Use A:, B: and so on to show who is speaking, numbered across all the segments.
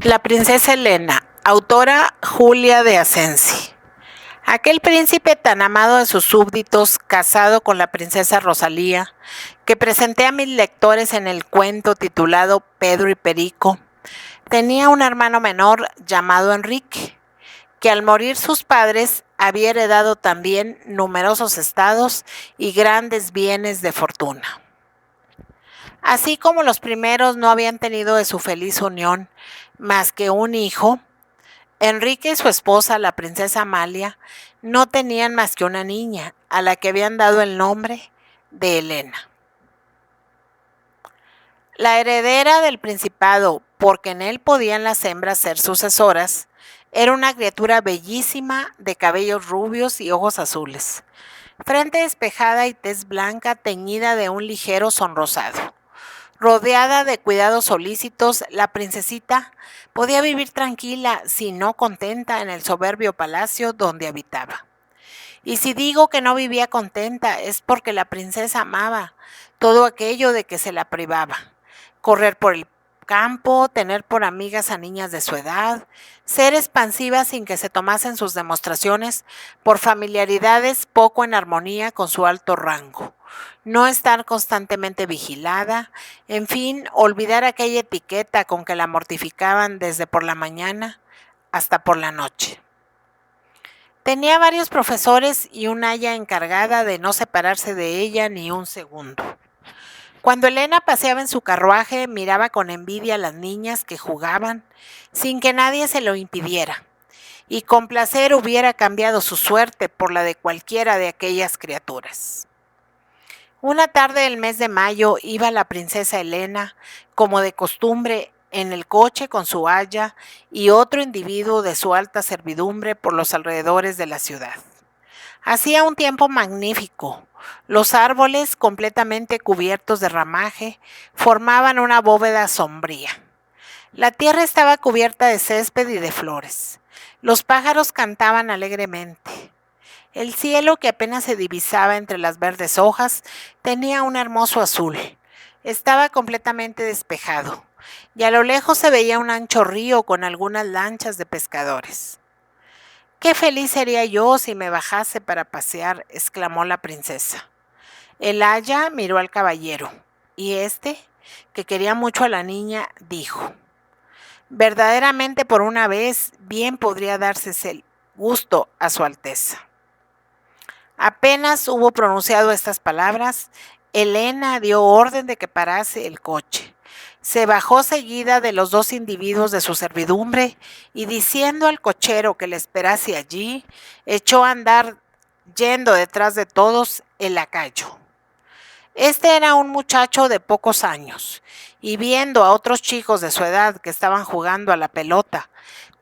A: La princesa Elena, autora Julia de Asensi. Aquel príncipe tan amado de sus súbditos, casado con la princesa Rosalía, que presenté a mis lectores en el cuento titulado Pedro y Perico, tenía un hermano menor llamado Enrique, que al morir sus padres había heredado también numerosos estados y grandes bienes de fortuna. Así como los primeros no habían tenido de su feliz unión más que un hijo, Enrique y su esposa, la princesa Amalia, no tenían más que una niña, a la que habían dado el nombre de Elena. La heredera del principado, porque en él podían las hembras ser sucesoras, era una criatura bellísima, de cabellos rubios y ojos azules, frente despejada y tez blanca teñida de un ligero sonrosado. Rodeada de cuidados solícitos, la princesita podía vivir tranquila, si no contenta, en el soberbio palacio donde habitaba. Y si digo que no vivía contenta, es porque la princesa amaba todo aquello de que se la privaba: correr por el campo, tener por amigas a niñas de su edad, ser expansiva sin que se tomasen sus demostraciones por familiaridades poco en armonía con su alto rango, no estar constantemente vigilada, en fin, olvidar aquella etiqueta con que la mortificaban desde por la mañana hasta por la noche. Tenía varios profesores y una aya encargada de no separarse de ella ni un segundo. Cuando Elena paseaba en su carruaje, miraba con envidia a las niñas que jugaban, sin que nadie se lo impidiera, y con placer hubiera cambiado su suerte por la de cualquiera de aquellas criaturas. Una tarde del mes de mayo iba la princesa Elena, como de costumbre, en el coche con su aya y otro individuo de su alta servidumbre por los alrededores de la ciudad. Hacía un tiempo magnífico. Los árboles, completamente cubiertos de ramaje, formaban una bóveda sombría. La tierra estaba cubierta de césped y de flores. Los pájaros cantaban alegremente. El cielo, que apenas se divisaba entre las verdes hojas, tenía un hermoso azul. Estaba completamente despejado, y a lo lejos se veía un ancho río con algunas lanchas de pescadores. «Qué feliz sería yo si me bajase para pasear», exclamó la princesa. El aya miró al caballero, y éste, que quería mucho a la niña, dijo: «Verdaderamente, por una vez, bien podría dársese el gusto a su alteza». Apenas hubo pronunciado estas palabras, Elena dio orden de que parase el coche. Se bajó seguida de los dos individuos de su servidumbre y, diciendo al cochero que le esperase allí, echó a andar yendo detrás de todos el lacayo. Este era un muchacho de pocos años, y viendo a otros chicos de su edad que estaban jugando a la pelota,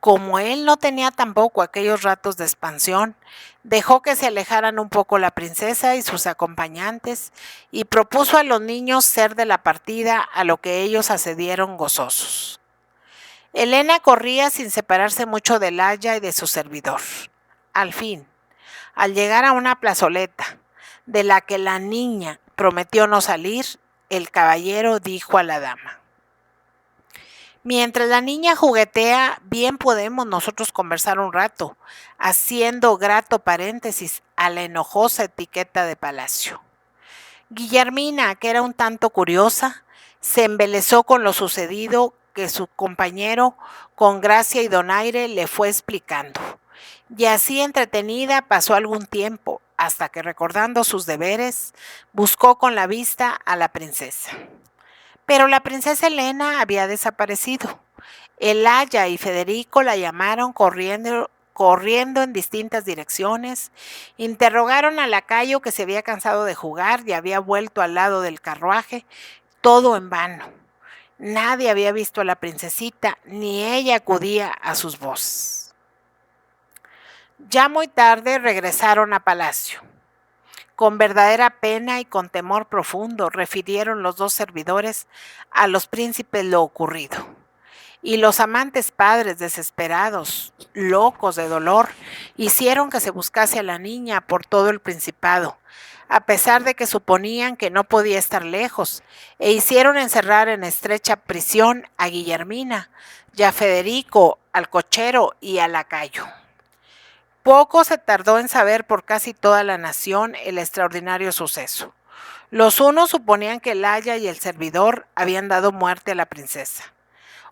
A: como él no tenía tampoco aquellos ratos de expansión, dejó que se alejaran un poco la princesa y sus acompañantes y propuso a los niños ser de la partida, a lo que ellos accedieron gozosos. Elena corría sin separarse mucho del aya y de su servidor. Al fin, al llegar a una plazoleta, de la que la niña prometió no salir, el caballero dijo a la dama: «Mientras la niña juguetea, bien podemos nosotros conversar un rato, haciendo grato paréntesis a la enojosa etiqueta de palacio». Guillermina, que era un tanto curiosa, se embelesó con lo sucedido que su compañero, con gracia y donaire, le fue explicando. Y así entretenida pasó algún tiempo, hasta que, recordando sus deberes, buscó con la vista a la princesa. Pero la princesa Elena había desaparecido. El aya y Federico la llamaron corriendo en distintas direcciones, interrogaron al lacayo, que se había cansado de jugar y había vuelto al lado del carruaje, todo en vano. Nadie había visto a la princesita, ni ella acudía a sus voces. Ya muy tarde regresaron a palacio. Con verdadera pena y con temor profundo refirieron los dos servidores a los príncipes lo ocurrido. y los amantes padres, desesperados, locos de dolor, hicieron que se buscase a la niña por todo el principado, a pesar de que suponían que no podía estar lejos, e hicieron encerrar en estrecha prisión a Guillermina, y a Federico, al cochero y al lacayo. Poco se tardó en saber por casi toda la nación el extraordinario suceso. Los unos suponían que el aya y el servidor habían dado muerte a la princesa.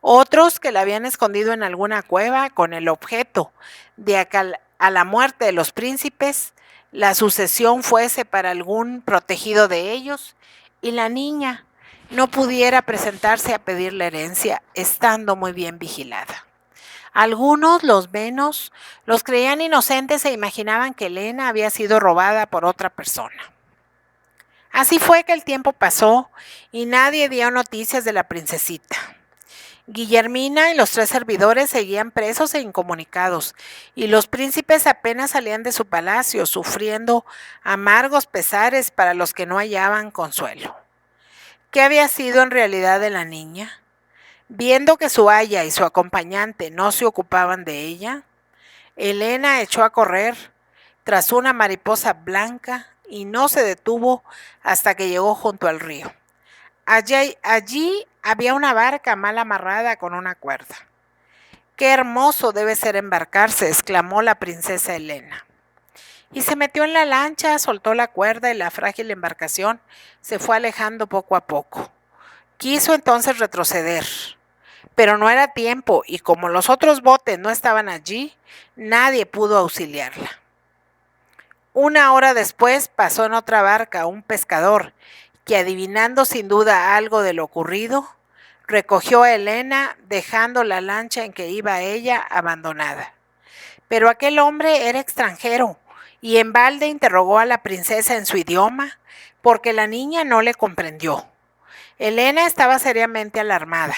A: Otros que la habían escondido en alguna cueva con el objeto de que a la muerte de los príncipes la sucesión fuese para algún protegido de ellos y la niña no pudiera presentarse a pedir la herencia estando muy bien vigilada. Algunos, los menos, los creían inocentes e imaginaban que Elena había sido robada por otra persona. Así fue que el tiempo pasó y nadie dio noticias de la princesita. Guillermina y los 3 servidores seguían presos e incomunicados, y los príncipes apenas salían de su palacio, sufriendo amargos pesares para los que no hallaban consuelo. ¿Qué había sido en realidad de la niña? Viendo que su aya y su acompañante no se ocupaban de ella, Elena echó a correr tras una mariposa blanca y no se detuvo hasta que llegó junto al río. Allí había una barca mal amarrada con una cuerda. ¡Qué hermoso debe ser embarcarse!, exclamó la princesa Elena. Y se metió en la lancha, soltó la cuerda y la frágil embarcación se fue alejando poco a poco. Quiso entonces retroceder, pero no era tiempo y como los otros botes no estaban allí, nadie pudo auxiliarla. Una hora después pasó en otra barca un pescador que, adivinando sin duda algo de lo ocurrido, recogió a Elena dejando la lancha en que iba ella abandonada. Pero aquel hombre era extranjero y en balde interrogó a la princesa en su idioma porque la niña no le comprendió. Elena estaba seriamente alarmada,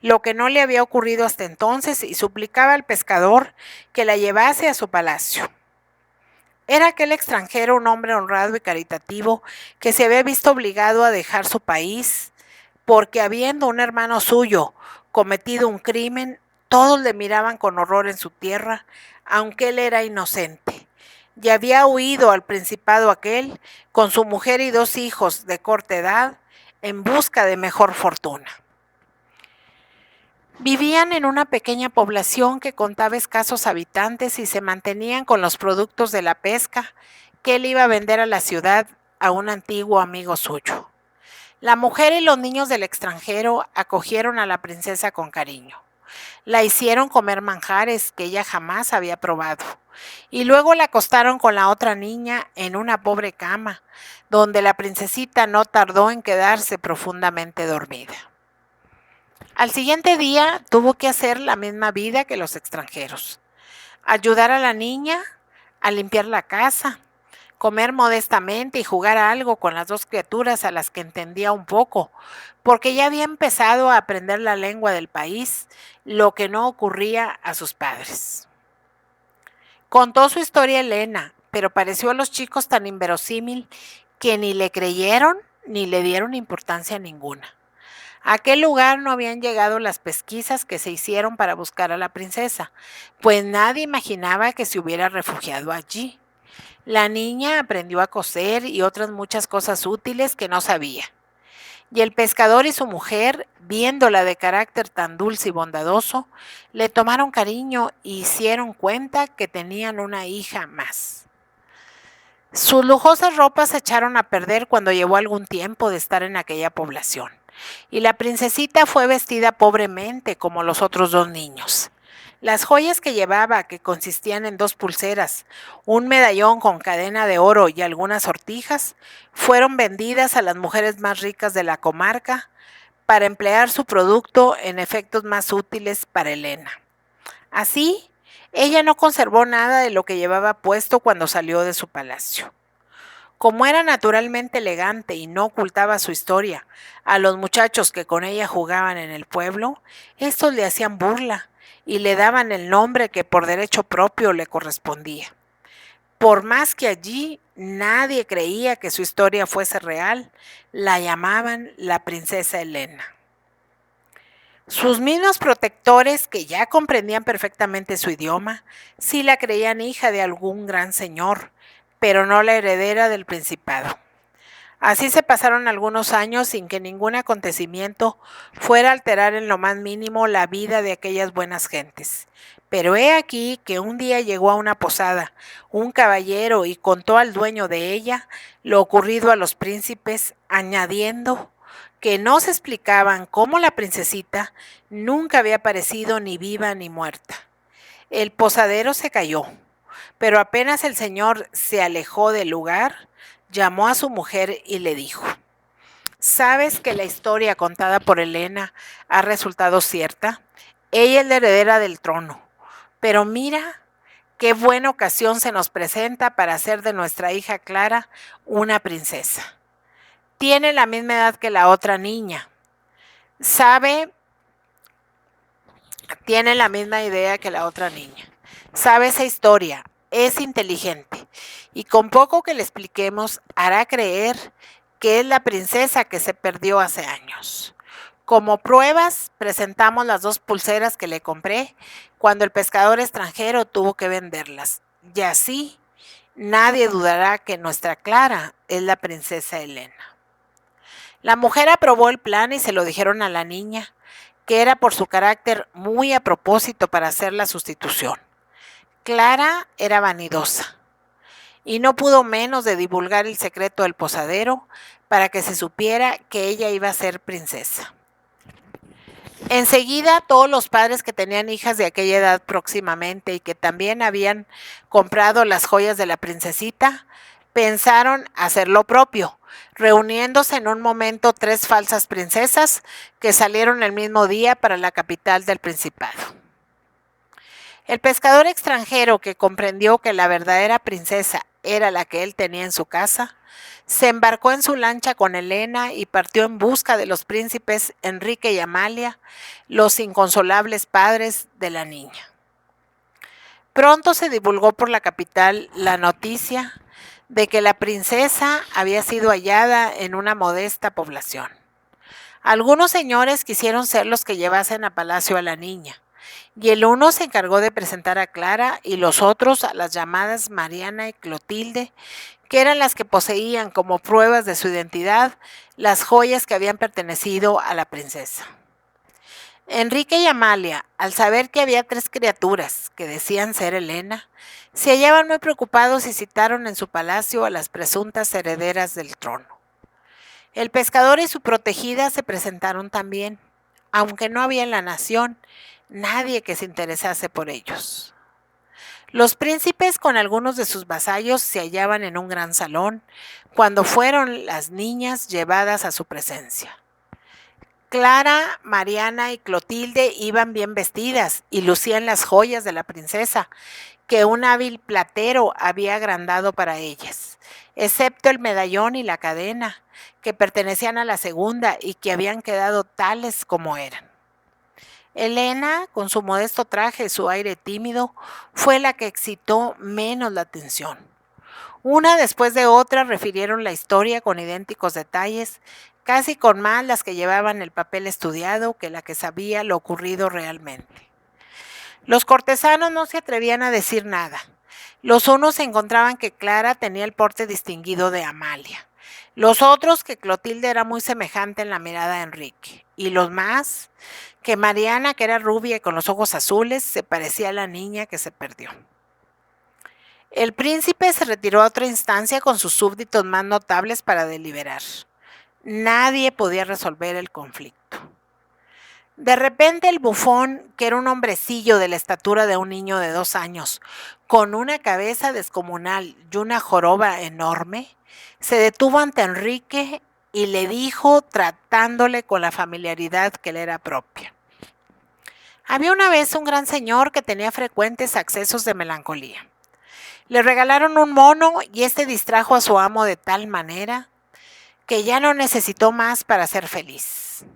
A: lo que no le había ocurrido hasta entonces, y suplicaba al pescador que la llevase a su palacio. Era aquel extranjero un hombre honrado y caritativo que se había visto obligado a dejar su país porque, habiendo un hermano suyo cometido un crimen, todos le miraban con horror en su tierra, aunque él era inocente, y había huido al principado aquel con su mujer y 2 hijos de corta edad en busca de mejor fortuna. Vivían en una pequeña población que contaba escasos habitantes y se mantenían con los productos de la pesca que él iba a vender a la ciudad a un antiguo amigo suyo. La mujer y los niños del extranjero acogieron a la princesa con cariño. La hicieron comer manjares que ella jamás había probado y luego la acostaron con la otra niña en una pobre cama, donde la princesita no tardó en quedarse profundamente dormida. Al siguiente día tuvo que hacer la misma vida que los extranjeros: ayudar a la niña a limpiar la casa, comer modestamente y jugar algo con las 2 criaturas a las que entendía un poco, porque ya había empezado a aprender la lengua del país, lo que no ocurría a sus padres. Contó su historia a Elena, pero pareció a los chicos tan inverosímil que ni le creyeron ni le dieron importancia ninguna. A aquel lugar no habían llegado las pesquisas que se hicieron para buscar a la princesa, pues nadie imaginaba que se hubiera refugiado allí. La niña aprendió a coser y otras muchas cosas útiles que no sabía. Y el pescador y su mujer, viéndola de carácter tan dulce y bondadoso, le tomaron cariño y hicieron cuenta que tenían una hija más. Sus lujosas ropas se echaron a perder cuando llevó algún tiempo de estar en aquella población, y la princesita fue vestida pobremente como los otros 2 niños. Las joyas que llevaba, que consistían en 2 pulseras, un medallón con cadena de oro y algunas sortijas, fueron vendidas a las mujeres más ricas de la comarca para emplear su producto en efectos más útiles para Elena. Así, ella no conservó nada de lo que llevaba puesto cuando salió de su palacio. Como era naturalmente elegante y no ocultaba su historia a los muchachos que con ella jugaban en el pueblo, estos le hacían burla y le daban el nombre que por derecho propio le correspondía. Por más que allí nadie creía que su historia fuese real, la llamaban la princesa Elena. Sus mismos protectores, que ya comprendían perfectamente su idioma, sí la creían hija de algún gran señor, pero no la heredera del principado. Así se pasaron algunos años sin que ningún acontecimiento fuera a alterar en lo más mínimo la vida de aquellas buenas gentes. Pero he aquí que un día llegó a una posada un caballero y contó al dueño de ella lo ocurrido a los príncipes, añadiendo que no se explicaban cómo la princesita nunca había aparecido ni viva ni muerta. El posadero se calló, pero apenas el señor se alejó del lugar, llamó a su mujer y le dijo: ¿Sabes que la historia contada por Elena ha resultado cierta? Ella es la heredera del trono, pero mira qué buena ocasión se nos presenta para hacer de nuestra hija Clara una princesa. Tiene la misma edad que la otra niña. Tiene la misma idea que la otra niña. Sabe esa historia, es inteligente y con poco que le expliquemos hará creer que es la princesa que se perdió hace años. Como pruebas, presentamos las 2 pulseras que le compré cuando el pescador extranjero tuvo que venderlas. Y así nadie dudará que nuestra Clara es la princesa Elena. La mujer aprobó el plan y se lo dijeron a la niña, que era por su carácter muy a propósito para hacer la sustitución. Clara era vanidosa y no pudo menos de divulgar el secreto del posadero para que se supiera que ella iba a ser princesa. Enseguida, todos los padres que tenían hijas de aquella edad próximamente y que también habían comprado las joyas de la princesita, pensaron hacer lo propio, reuniéndose en un momento 3 falsas princesas que salieron el mismo día para la capital del principado. El pescador extranjero, que comprendió que la verdadera princesa era la que él tenía en su casa, se embarcó en su lancha con Elena y partió en busca de los príncipes Enrique y Amalia, los inconsolables padres de la niña. Pronto se divulgó por la capital la noticia de que la princesa había sido hallada en una modesta población. Algunos señores quisieron ser los que llevasen a palacio a la niña, y el uno se encargó de presentar a Clara y los otros a las llamadas Mariana y Clotilde, que eran las que poseían como pruebas de su identidad las joyas que habían pertenecido a la princesa. Enrique y Amalia, al saber que había 3 criaturas que decían ser Elena, se hallaban muy preocupados y citaron en su palacio a las presuntas herederas del trono. El pescador y su protegida se presentaron también, aunque no había en la nación nadie que se interesase por ellos. Los príncipes con algunos de sus vasallos se hallaban en un gran salón cuando fueron las niñas llevadas a su presencia. Clara, Mariana y Clotilde iban bien vestidas y lucían las joyas de la princesa que un hábil platero había agrandado para ellas, excepto el medallón y la cadena, que pertenecían a la segunda y que habían quedado tales como eran. Elena, con su modesto traje y su aire tímido, fue la que excitó menos la atención. Una después de otra refirieron la historia con idénticos detalles, casi con más las que llevaban el papel estudiado que la que sabía lo ocurrido realmente. Los cortesanos no se atrevían a decir nada. Los unos encontraban que Clara tenía el porte distinguido de Amalia, los otros que Clotilde era muy semejante en la mirada de Enrique, y los más que Mariana, que era rubia y con los ojos azules, se parecía a la niña que se perdió. El príncipe se retiró a otra instancia con sus súbditos más notables para deliberar. Nadie podía resolver el conflicto. De repente el bufón, que era un hombrecillo de la estatura de un niño de 2 años, con una cabeza descomunal y una joroba enorme, se detuvo ante Enrique y le dijo, tratándole con la familiaridad que le era propia: había una vez un gran señor que tenía frecuentes accesos de melancolía. Le regalaron un mono y este distrajo a su amo de tal manera que ya no necesitó más para ser feliz.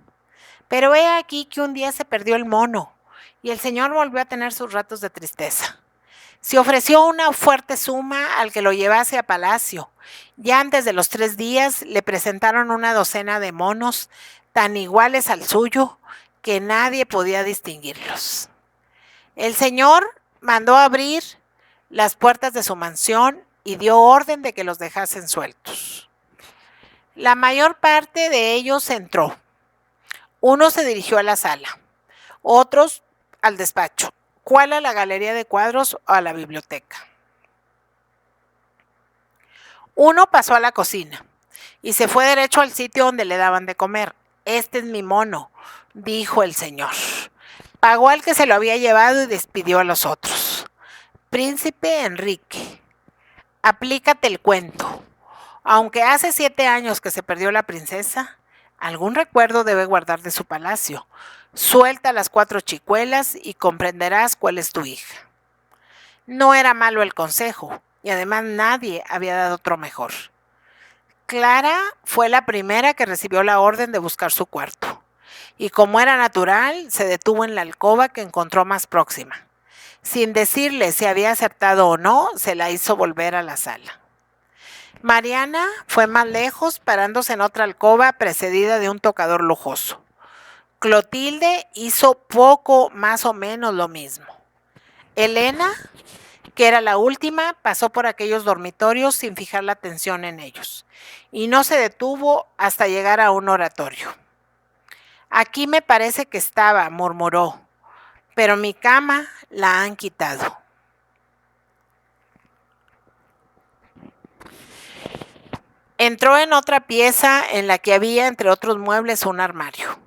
A: Pero he aquí que un día se perdió el mono y el señor volvió a tener sus ratos de tristeza. Se ofreció una fuerte suma al que lo llevase a palacio. Ya antes de los 3 días le presentaron una docena de monos tan iguales al suyo que nadie podía distinguirlos. El Señor mandó abrir las puertas de su mansión y dio orden de que los dejasen sueltos. La mayor parte de ellos entró. Uno se dirigió a la sala, otros al despacho, cuál a la galería de cuadros o a la biblioteca. Uno pasó a la cocina y se fue derecho al sitio donde le daban de comer. Este es mi mono, dijo el señor. Pagó al que se lo había llevado y despidió a los otros. Príncipe Enrique, aplícate el cuento. Aunque hace 7 años que se perdió la princesa, algún recuerdo debe guardar de su palacio. Suelta las 4 chicuelas y comprenderás cuál es tu hija. No era malo el consejo, y además nadie había dado otro mejor. Clara fue la primera que recibió la orden de buscar su cuarto, y como era natural, se detuvo en la alcoba que encontró más próxima. Sin decirle si había acertado o no, se la hizo volver a la sala. Mariana fue más lejos, parándose en otra alcoba precedida de un tocador lujoso. Clotilde hizo poco más o menos lo mismo. Elena, que era la última, pasó por aquellos dormitorios sin fijar la atención en ellos, y no se detuvo hasta llegar a un oratorio. Aquí me parece que estaba, murmuró, pero mi cama la han quitado. Entró en otra pieza en la que había, entre otros muebles, un armario.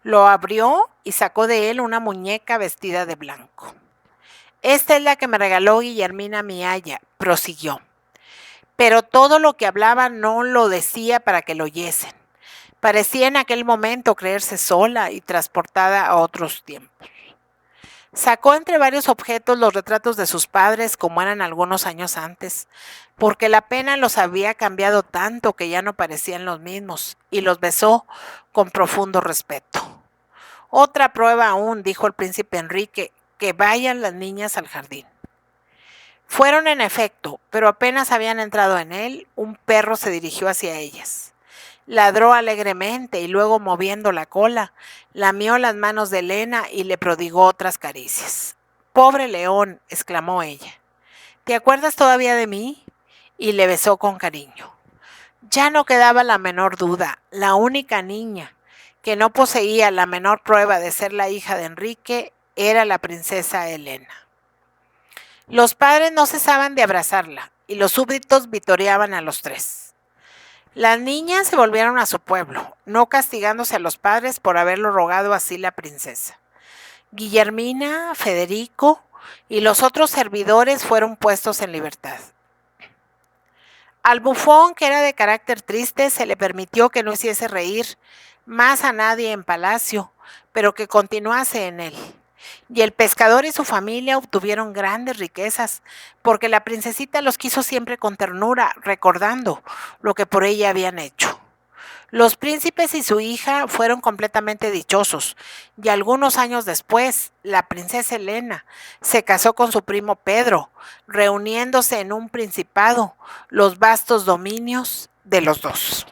A: Lo abrió y sacó de él una muñeca vestida de blanco. Esta es la que me regaló Guillermina mi aya, prosiguió. Pero todo lo que hablaba no lo decía para que lo oyesen. Parecía en aquel momento creerse sola y transportada a otros tiempos. Sacó entre varios objetos los retratos de sus padres como eran algunos años antes, porque la pena los había cambiado tanto que ya no parecían los mismos, y los besó con profundo respeto. Otra prueba aún, dijo el príncipe Enrique, que vayan las niñas al jardín. Fueron en efecto, pero apenas habían entrado en él, un perro se dirigió hacia ellas. Ladró alegremente y luego, moviendo la cola, lamió las manos de Elena y le prodigó otras caricias. «Pobre león», exclamó ella, «¿te acuerdas todavía de mí?», y le besó con cariño. Ya no quedaba la menor duda, la única niña que no poseía la menor prueba de ser la hija de Enrique era la princesa Elena. Los padres no cesaban de abrazarla y los súbditos vitoreaban a los tres. Las niñas se volvieron a su pueblo, no castigándose a los padres por haberlo rogado así la princesa. Guillermina, Federico y los otros servidores fueron puestos en libertad. Al bufón, que era de carácter triste, se le permitió que no hiciese reír más a nadie en palacio, pero que continuase en él. Y el pescador y su familia obtuvieron grandes riquezas, porque la princesita los quiso siempre con ternura, recordando lo que por ella habían hecho. Los príncipes y su hija fueron completamente dichosos, y algunos años después, la princesa Elena se casó con su primo Pedro, reuniéndose en un principado los vastos dominios de los dos.